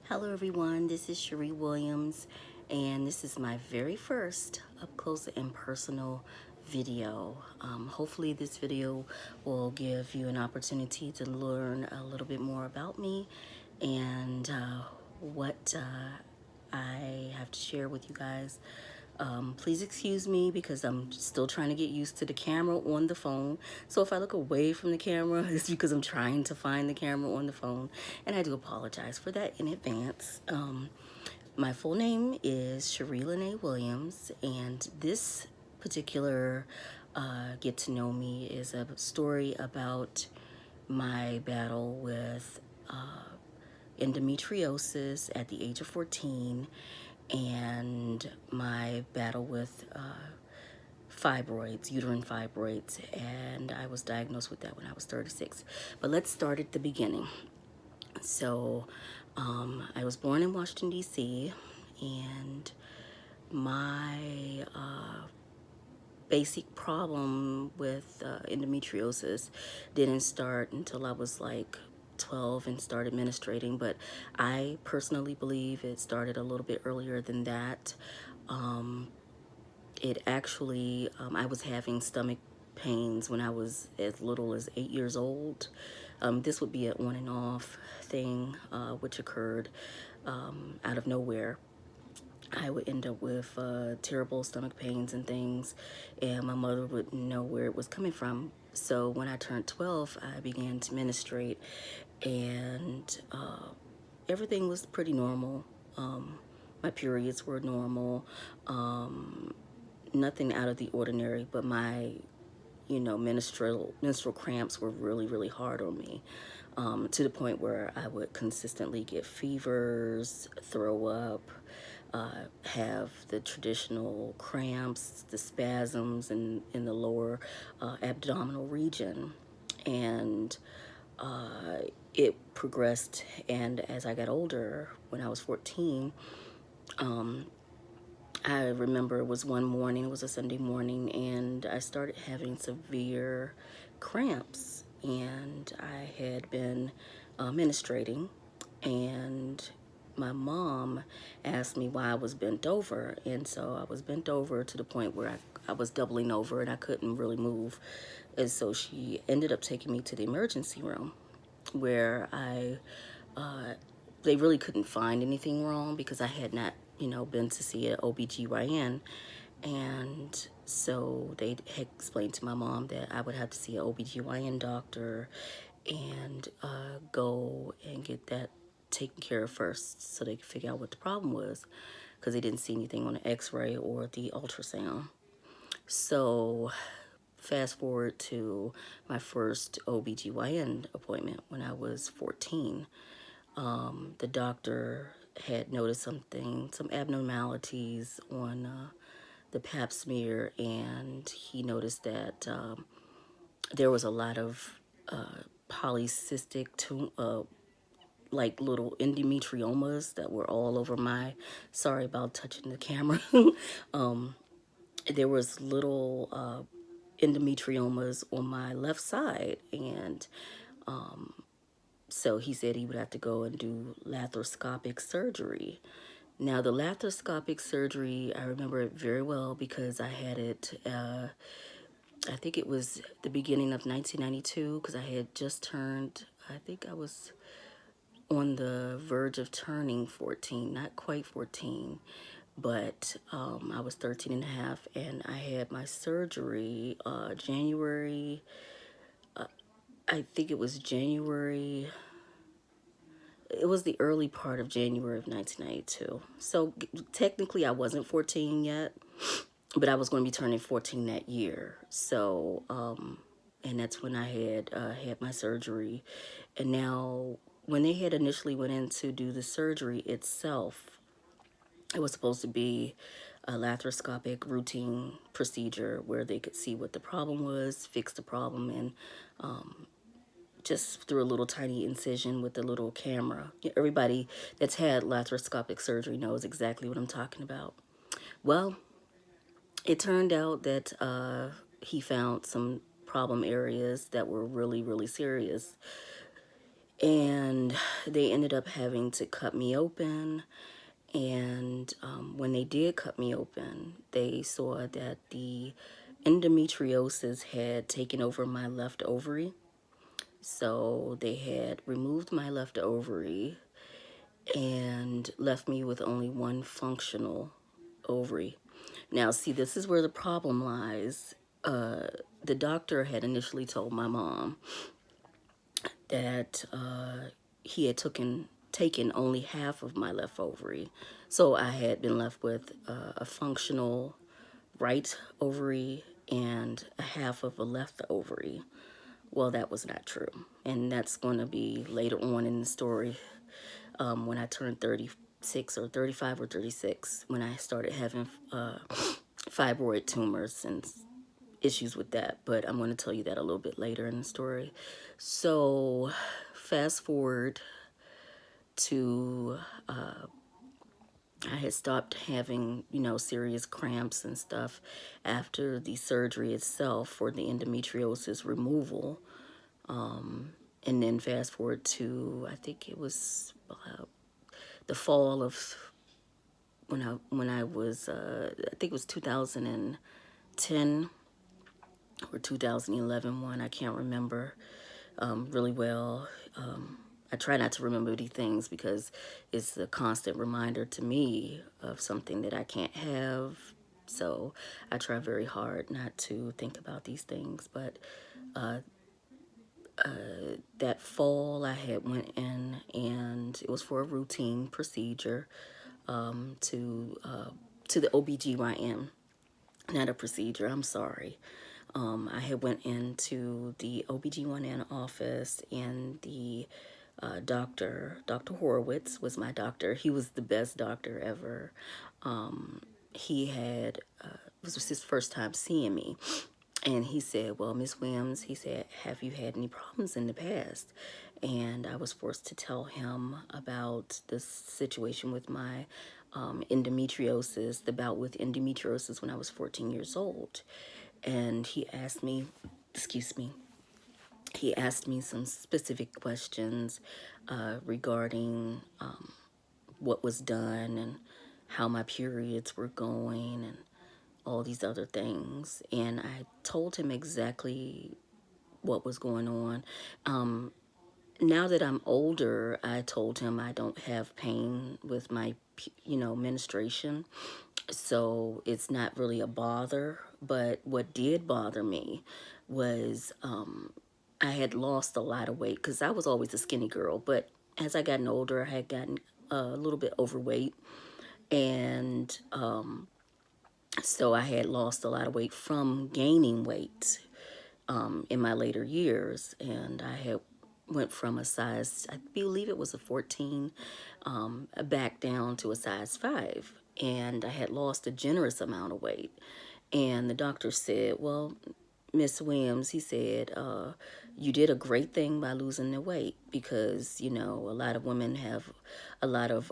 Hello everyone, this is Cherie Williams, and this is my very first up close and personal video. Hopefully this video will give you an opportunity to learn a little bit more about me and what I have to share with you guys. Please excuse me because I'm still trying to get used to the camera on the phone. So if I look away from the camera, it's because I'm trying to find the camera on the phone. And I do apologize for that in advance. My full name is Cherie Williams, and this particular Get to Know Me is a story about my battle with endometriosis at the age of 14 and my battle with fibroids, uterine fibroids, and I was diagnosed with that when I was 36. But let's start at the beginning. So I was born in Washington, D.C., and my basic problem with endometriosis didn't start until I was like 12 and started menstruating, but I personally believe it started a little bit earlier than that. It actually, I was having stomach pains when I was as little as 8 years old. This would be an on and off thing, which occurred out of nowhere. I would end up with terrible stomach pains and things, and my mother wouldn't know where it was coming from. So when I turned 12, I began to menstruate, and everything was pretty normal. My periods were normal, nothing out of the ordinary, but my menstrual cramps were really hard on me, to the point where I would consistently get fevers, throw up, have the traditional cramps, the spasms in the lower abdominal region. And it progressed, and as I got older, when I was 14, I remember it was one morning, it was a Sunday morning, and I started having severe cramps, and I had been menstruating, and my mom asked me why I was bent over, and so I was bent over to the point where I was doubling over and I couldn't really move, and so she ended up taking me to the emergency room where they really couldn't find anything wrong because I had not, been to see an OBGYN. And so they had explained to my mom that I would have to see an OBGYN doctor and go and get that taken care of first so they could figure out what the problem was, because they didn't see anything on the x-ray or the ultrasound. So fast forward to my first OBGYN appointment when I was 14. The doctor had noticed some abnormalities on the pap smear, and he noticed that there was a lot of polycystic, like little endometriomas that were all over my, sorry about touching the camera. There was little endometriomas on my left side, and so he said he would have to go and do laparoscopic surgery. Now, the laparoscopic surgery, I remember it very well because I had it, I think it was the beginning of 1992, because I had just turned, I think I was on the verge of turning 14, not quite 14, but I was 13 and a half, and I had my surgery January, I think it was January, it was the early part of January of 1992. So technically I wasn't 14 yet, but I was going to be turning 14 that year. So, and that's when I had my surgery. And now, when they had initially went in to do the surgery itself, it was supposed to be a laparoscopic routine procedure where they could see what the problem was, fix the problem, and just through a little tiny incision with a little camera. Everybody that's had laparoscopic surgery knows exactly what I'm talking about. Well, it turned out that he found some problem areas that were really serious. And they ended up having to cut me open. And when they did cut me open, they saw that the endometriosis had taken over my left ovary. So they had removed my left ovary and left me with only one functional ovary. Now, see, this is where the problem lies. The doctor had initially told my mom that he had taken only half of my left ovary. So I had been left with a functional right ovary and a half of a left ovary. Well, that was not true. And that's going to be later on in the story, when I turned 36 or 35 or 36, when I started having fibroid tumors and issues with that. But I'm going to tell you that a little bit later in the story. So fast forward to I had stopped having, serious cramps and stuff after the surgery itself for the endometriosis removal. And then fast forward to, I think it was the fall of when I was, I think it was 2010 or 2011 one. I can't remember really well. I try not to remember these things because it's a constant reminder to me of something that I can't have. So I try very hard not to think about these things. But that fall I had went in, and it was for a routine procedure to the OBGYN. Not a procedure, I'm sorry. I had went into the OBGYN office, and the Dr. Horowitz was my doctor. He was the best doctor ever. He had, this was his first time seeing me. And he said, well, Miss Williams, he said, have you had any problems in the past? And I was forced to tell him about the situation with my endometriosis, the bout with endometriosis when I was 14 years old. And he asked me, excuse me, he asked me some specific questions regarding what was done and how my periods were going and all these other things. And I told him exactly what was going on. Now that I'm older, I told him I don't have pain with my, menstruation. So it's not really a bother. But what did bother me was I had lost a lot of weight because I was always a skinny girl. But as I gotten older, I had gotten a little bit overweight. And so I had lost a lot of weight from gaining weight in my later years. And I had went from a size, I believe it was a 14, back down to a size 5. And I had lost a generous amount of weight. And the doctor said, well, Miss Williams, he said, you did a great thing by losing the weight because, a lot of women have a lot of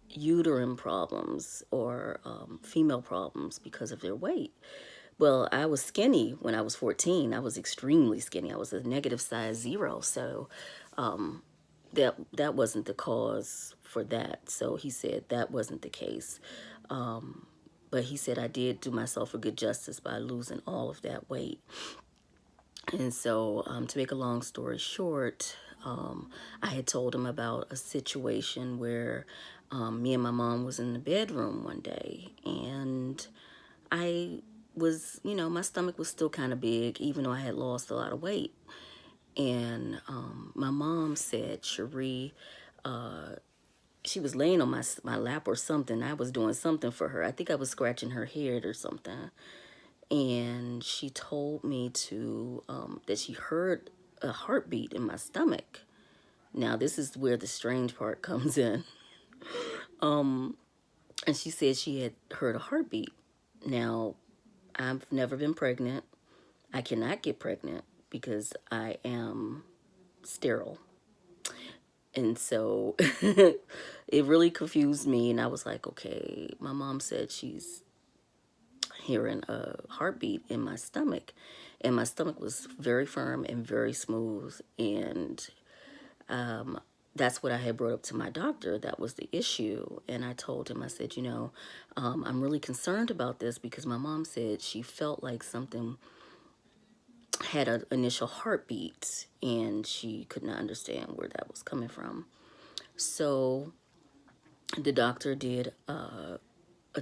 uterine problems or female problems because of their weight. Well, I was skinny when I was 14. I was extremely skinny. I was a negative size 0. So that wasn't the cause for that. So he said that wasn't the case. But he said I did do myself a good justice by losing all of that weight. And so to make a long story short, I had told him about a situation where me and my mom was in the bedroom one day, and I was, my stomach was still kind of big, even though I had lost a lot of weight. And my mom said, Cherie, she was laying on my lap or something. I was doing something for her. I think I was scratching her head or something. And she told me that she heard a heartbeat in my stomach. Now, this is where the strange part comes in. And she said she had heard a heartbeat. Now, I've never been pregnant. I cannot get pregnant because I am sterile. And so it really confused me. And I was like, okay, my mom said she's hearing a heartbeat in my stomach. And my stomach was very firm and very smooth. And That's what I had brought up to my doctor. That was the issue. And I told him, I said, I'm really concerned about this because my mom said she felt like something had an initial heartbeat and she could not understand where that was coming from. So the doctor did a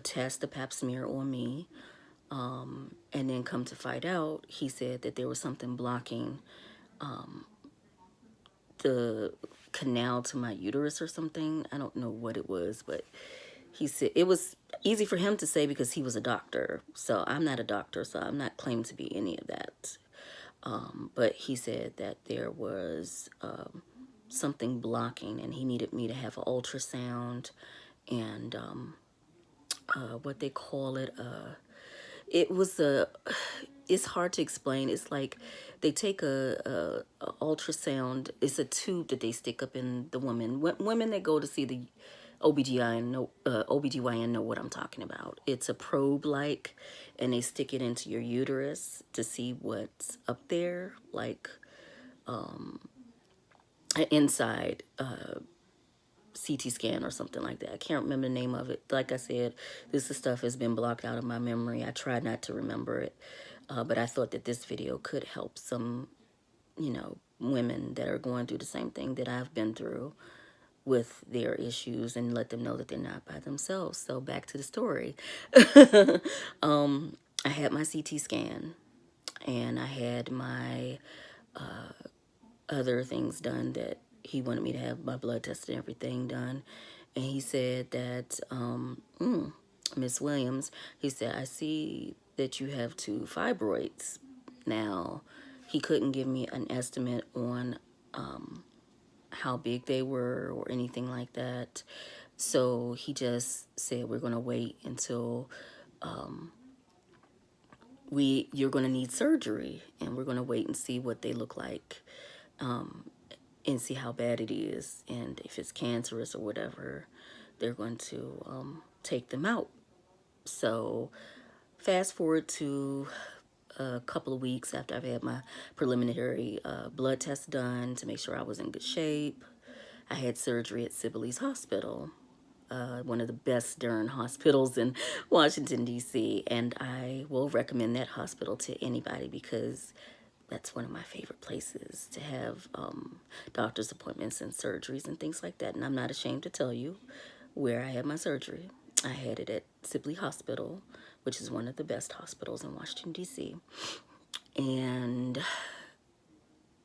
test, a pap smear on me. And then come to find out, he said that there was something blocking the canal to my uterus or something. I don't know what it was, but he said it was easy for him to say because he was a doctor. So I'm not a doctor, so I'm not claimed to be any of that. But he said that there was something blocking and he needed me to have an ultrasound and what they call it, it was it's hard to explain. It's like they take a ultrasound. It's a tube that they stick up in the woman. Women that go to see the OBGYN know what I'm talking about. It's a probe like, and they stick it into your uterus to see what's up there, like inside CT scan or something like that. I can't remember the name of it. Like I said, this stuff has been blocked out of my memory. I tried not to remember it, but I thought that this video could help some, women that are going through the same thing that I've been through with their issues and let them know that they're not by themselves. So back to the story. I had my CT scan and I had my other things done that he wanted me to have my blood test and everything done. And he said that, Miss Williams, he said, I see that you have 2 fibroids. Now, he couldn't give me an estimate on how big they were or anything like that. So he just said, we're going to wait until you're going to need surgery, and we're going to wait and see what they look like. And see how bad it is, and if it's cancerous or whatever, they're going to take them out. So fast forward to a couple of weeks after I've had my preliminary blood test done to make sure I was in good shape. I had surgery at Sibley's Hospital, one of the best darn hospitals in Washington, D.C., and I will recommend that hospital to anybody because that's one of my favorite places to have doctor's appointments and surgeries and things like that. And I'm not ashamed to tell you where I had my surgery. I had it at Sibley Hospital, which is one of the best hospitals in Washington, D.C. And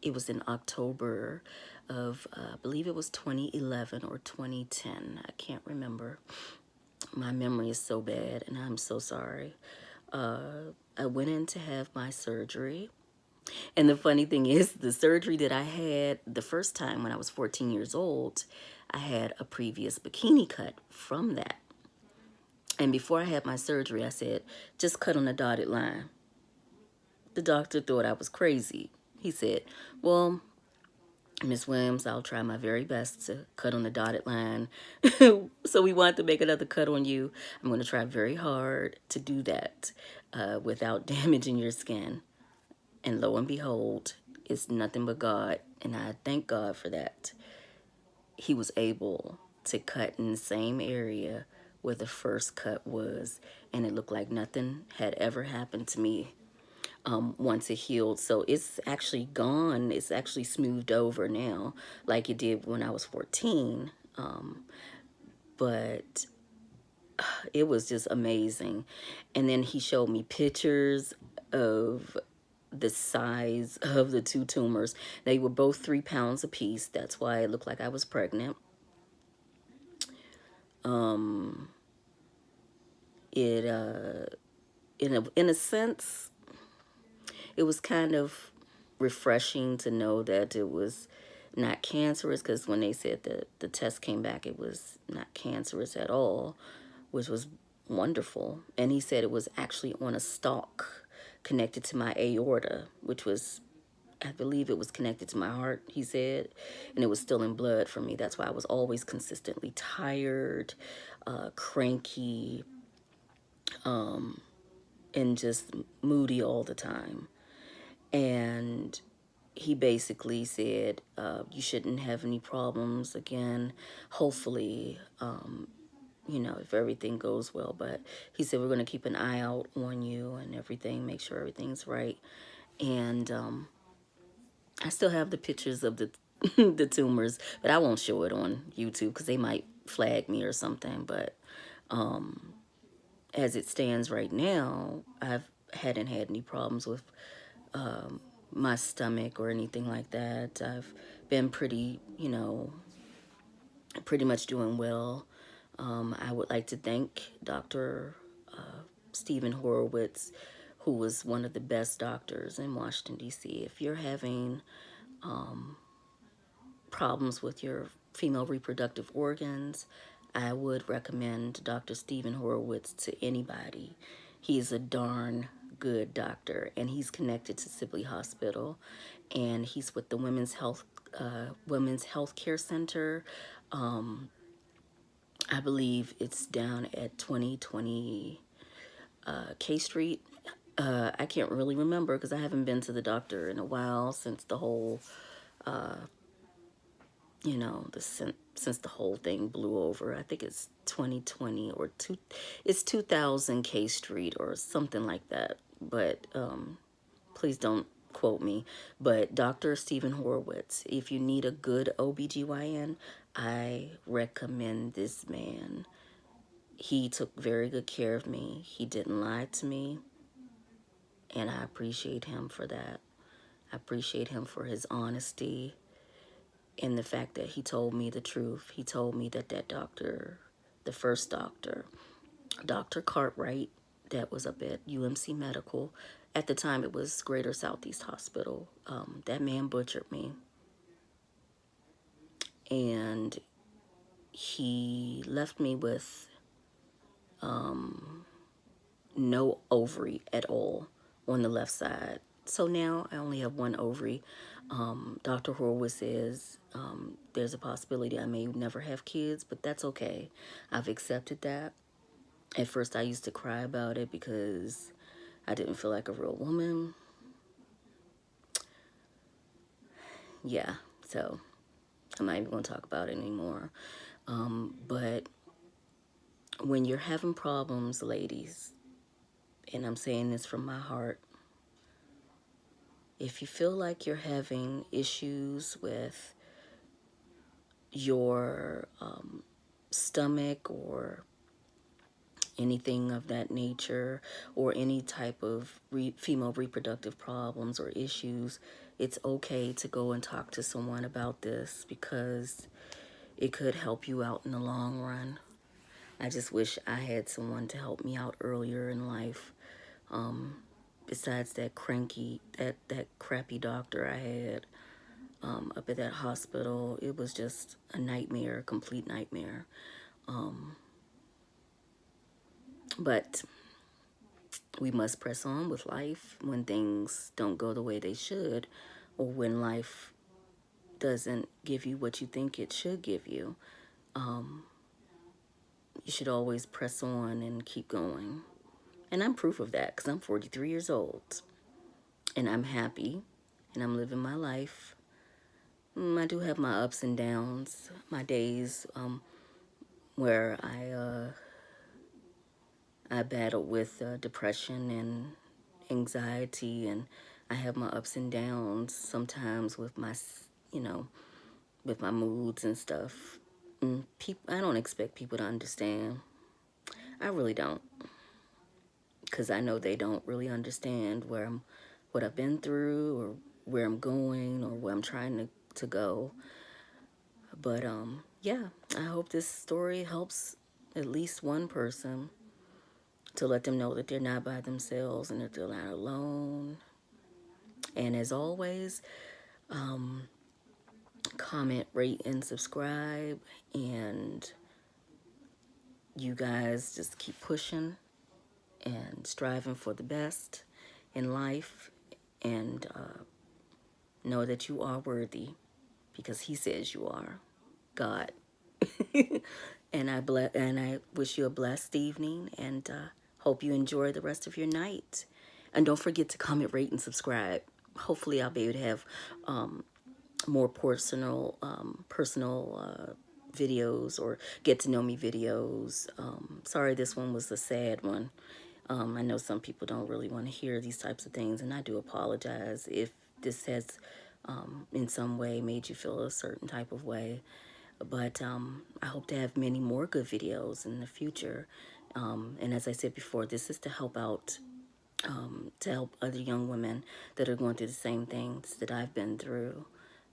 it was in October of, I believe it was 2011 or 2010. I can't remember. My memory is so bad, and I'm so sorry. I went in to have my surgery. And the funny thing is, the surgery that I had the first time when I was 14 years old, I had a previous bikini cut from that. And before I had my surgery, I said, just cut on the dotted line. The doctor thought I was crazy. He said, well, Miss Williams, I'll try my very best to cut on the dotted line. So we want to make another cut on you. I'm going to try very hard to do that without damaging your skin. And lo and behold, it's nothing but God. And I thank God for that. He was able to cut in the same area where the first cut was. And it looked like nothing had ever happened to me once it healed. So it's actually gone. It's actually smoothed over now like it did when I was 14. But it was just amazing. And then he showed me pictures of the size of the 2 tumors. They were both 3 pounds apiece. That's why it looked like I was pregnant. In a sense, it was kind of refreshing to know that it was not cancerous, because when they said that the test came back, it was not cancerous at all, which was wonderful. And he said it was actually on a stalk connected to my aorta, which was, I believe it was connected to my heart, he said, and it was still in blood for me. That's why I was always consistently tired, cranky, and just moody all the time. And he basically said, you shouldn't have any problems again. Hopefully, you know, if everything goes well. But he said, we're going to keep an eye out on you and everything, make sure everything's right. And I still have the pictures of the the tumors, but I won't show it on YouTube because they might flag me or something. But as it stands right now, hadn't had any problems with my stomach or anything like that. I've been pretty, you know, pretty much doing well. I would like to thank Dr. Stephen Horowitz, who was one of the best doctors in Washington, D.C. If you're having problems with your female reproductive organs, I would recommend Dr. Stephen Horowitz to anybody. He's a darn good doctor, and he's connected to Sibley Hospital, and he's with the Women's Health Care Center. I believe it's down at 2020 K Street. I can't really remember because I haven't been to the doctor in a while since the whole you know, since the whole thing blew over. I think it's 2020 or it's 2000 K Street or something like that. But please don't quote me. But Dr. Stephen Horowitz, if you need a good OBGYN, I recommend this man. He took very good care of me. He didn't lie to me, and I appreciate him for that. I appreciate him for his honesty and the fact that he told me the truth. He told me that that doctor, the first doctor, Dr. Cartwright, that was up at UMC Medical, at the time it was Greater Southeast Hospital, that man butchered me. And he left me with no ovary at all on the left side. So now I only have one ovary. Dr. Horowitz says there's a possibility I may never have kids, but that's okay. I've accepted that. At first I used to cry about it because I didn't feel like a real woman. Yeah, so I'm not even going to talk about it anymore. But when you're having problems, ladies, and I'm saying this from my heart, if you feel like you're having issues with your stomach or anything of that nature, or any type of female reproductive problems or issues, it's okay to go and talk to someone about this because it could help you out in the long run. I just wish I had someone to help me out earlier in life. Besides that crappy doctor I had up at that hospital, it was just a nightmare, a complete nightmare. But we must press on with life when things don't go the way they should, or when life doesn't give you what you think it should give you. You should always press on and keep going. And I'm proof of that because I'm 43 years old and I'm happy and I'm living my life. I do have my ups and downs, my days where I battled with depression and anxiety, and I have my ups and downs sometimes with my, you know, with my moods and stuff. And I don't expect people to understand. I really don't, because I know they don't really understand what I've been through, or where I'm going, or where I'm trying to go. But yeah, I hope this story helps at least one person to let them know that they're not by themselves and that they're not alone. And as always, comment, rate, and subscribe. And you guys just keep pushing and striving for the best in life. And know that you are worthy because he says you are. God. And I wish you a blessed evening, and hope you enjoy the rest of your night. And don't forget to comment, rate, and subscribe. hopefully I'll be able to have more personal videos or get to know me videos. Sorry, this one was a sad one. I know some people don't really want to hear these types of things, and I do apologize if this has in some way made you feel a certain type of way. But I hope to have many more good videos in the future. And as I said before, this is to help out, to help other young women that are going through the same things that I've been through,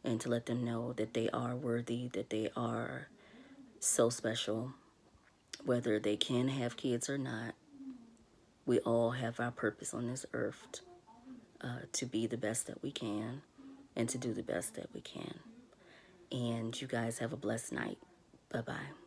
and to let them know that they are worthy, that they are so special, whether they can have kids or not. We all have our purpose on this earth, to be the best that we can and to do the best that we can. And you guys have a blessed night. Bye-bye.